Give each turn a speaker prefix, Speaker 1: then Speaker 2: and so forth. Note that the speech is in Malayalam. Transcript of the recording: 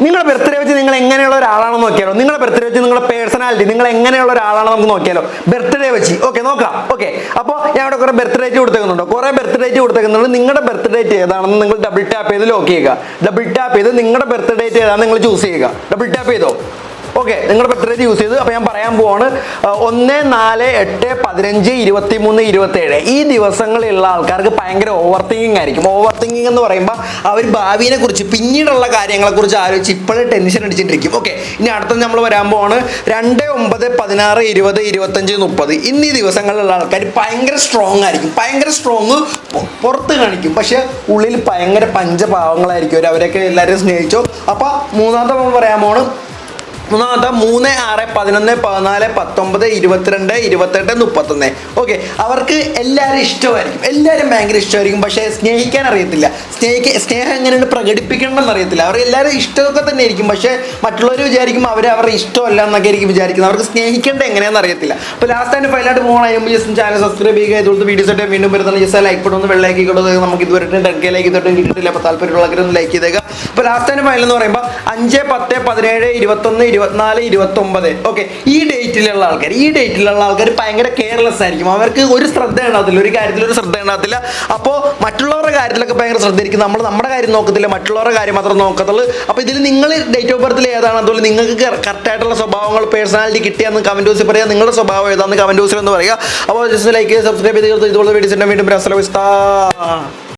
Speaker 1: നിങ്ങളുടെ ബർത്ത്ഡേ വെച്ച് നിങ്ങൾ എങ്ങനെയുള്ള ഒരാളാണെന്ന് നോക്കിയാലോ. നിങ്ങളുടെ ബർത്ത്ഡേ വെച്ച് നിങ്ങളുടെ പേഴ്സണാലിറ്റി നിങ്ങൾ എങ്ങനെയുള്ള ഒരാളാണെന്ന് നമുക്ക് നോക്കിയാലോ ബർത്ത്ഡേ വെച്ച്. ഓക്കെ, നോക്കാം. ഓക്കെ, അപ്പോൾ ഞാൻ ഇവിടെ കുറെ ബർത്ത് ഡേറ്റ് കൊടുത്തേക്കുന്നുണ്ടോ, കുറെ ബർത്ത് ഡേറ്റ് കൊടുത്തേക്കുന്നുണ്ട്. നിങ്ങളുടെ ബർത്ത് ഡേറ്റ് ഏതാണെന്ന് നിങ്ങൾ ഡബിൾ ടാപ്പ് ചെയ്ത് ലോക്ക് ചെയ്യുക. ഡബിൾ ടാപ്പ് ചെയ്ത് നിങ്ങളുടെ ബർത്ത് ഡേറ്റ് ഏതാണെന്ന് നിങ്ങൾ ചൂസ് ചെയ്യുക. ഡബിൾ ടാപ്പ് ചെയ്തോ. ഓക്കെ, നിങ്ങളുടെ ബർത്ത് ഡേറ്റ് യൂസ് ചെയ്ത്. അപ്പോൾ ഞാൻ പറയാൻ പോവാണ് 1, 4, 8, 15, 23, 27 ഈ ദിവസങ്ങളിലുള്ള ആൾക്കാർക്ക് ഭയങ്കര ഓവർ തിങ്കിങ് ആയിരിക്കും. ഓവർ തിങ്കിങ് എന്ന് പറയുമ്പോൾ അവർ ഭാവിയെ കുറിച്ച് പിന്നീടുള്ള കാര്യങ്ങളെ കുറിച്ച് ആലോചിച്ച് ഇപ്പോഴും ടെൻഷൻ അടിച്ചിട്ടിരിക്കും. ഓക്കെ, ഇനി അടുത്തത് നമ്മൾ വരാൻ പോവാണ് 2, 9, 16, 20, 25, 30 എന്നീ ദിവസങ്ങളിലുള്ള ആൾക്കാർ ഭയങ്കര സ്ട്രോങ് ആയിരിക്കും. ഭയങ്കര സ്ട്രോങ് പുറത്ത് കാണിക്കും, പക്ഷെ ഉള്ളിൽ ഭയങ്കര പഞ്ചപാവങ്ങളായിരിക്കും. അവരൊക്കെ എല്ലാവരും സ്നേഹിച്ചോ. അപ്പോൾ മൂന്നാമത്തെ നമ്മൾ പറയാൻ പോണ് 3, 6, 11, 14, 19, 22, 28, 31. ഓക്കെ, അവർക്ക് എല്ലാവരും ഇഷ്ടമായിരിക്കും. എല്ലാവരും ഭയങ്കര ഇഷ്ടമായിരിക്കും, പക്ഷേ സ്നേഹിക്കാൻ അറിയത്തില്ല. സ്നേഹം എങ്ങനെയാണ് പ്രകടിപ്പിക്കണമെന്ന് അറിയത്തില്ല. അവർ എല്ലാവരും ഇഷ്ടമൊക്കെ തന്നെ ആയിരിക്കും, പക്ഷേ മറ്റുള്ളവർ വിചാരിക്കും അവരുടെ ഇഷ്ടമല്ല എന്നൊക്കെ ആയിരിക്കും വിചാരിക്കുന്നത്. അവർക്ക് സ്നേഹിക്കേണ്ട എങ്ങനെയാണെന്ന് അറിയത്തില്ല. അപ്പോൾ ലാസ്റ്റ് ആൻഡ് ഫൈനലായിട്ട് പോകണം. ജസ്റ്റ് ചാനൽ സബ്സ്ക്രൈബ് ചെയ്യുക. ഇതുപോലത്തെ വീഡിയോസ് ആയിട്ട് വീണ്ടും വരുന്നത്. ജസ്റ്റ് ലൈക്ക് ബട്ടൺ വെള്ളയാക്കി കൊടുത്ത് നമുക്ക് ഇതുവരെ 10K ലൈക്ക് തൊട്ടും കിട്ടിയിട്ടില്ല. അപ്പോൾ താല്പര്യമുള്ളവരൊന്ന് ഒന്ന് ലൈക്ക് ചെയ്തേക്കുക. അപ്പോൾ ലാസ്റ്റ് ആൻഡ് ഫൈനൽ എന്ന് പറയുമ്പോൾ 5, 10, 17, 21, 24, 29. ഓക്കെ, ഈ ഡേറ്റിലുള്ള ആൾക്കാർ ഭയങ്കര കെയർലെസ് ആയിരിക്കും. അവർക്ക് ഒരു ശ്രദ്ധ ഉണ്ടാകത്തില്ല, ഒരു കാര്യത്തിൽ ഒരു ശ്രദ്ധ ഉണ്ടാകത്തില്ല. അപ്പോൾ മറ്റുള്ളവരുടെ കാര്യത്തിലൊക്കെ ഭയങ്കര ശ്രദ്ധയായിരിക്കും. നമ്മൾ നമ്മുടെ കാര്യം നോക്കത്തില്ല, മറ്റുള്ളവരുടെ കാര്യം മാത്രം നോക്കത്തുള്ളൂ. അപ്പോൾ ഇതിൽ നിങ്ങൾ ഡേറ്റ് ഓഫ് ബർത്തിൽ ഏതാണ്, അതുപോലെ നിങ്ങൾക്ക് കറക്റ്റായിട്ടുള്ള സ്വഭാവങ്ങൾ പേഴ്സണാലിറ്റി കിട്ടിയെന്ന് കമന്റ് ബോക്സിൽ പറയുക. നിങ്ങളുടെ സ്വഭാവം ഏതാണെന്ന് കമന്റ് ബോക്സിൽ എന്ന് പറയുക. അപ്പോൾ ജസ്റ്റ് ലൈക്ക് സബ്സ്ക്രൈബ് ചെയ്ത് ഇതുപോലെ വീഡിയോസ് വീണ്ടും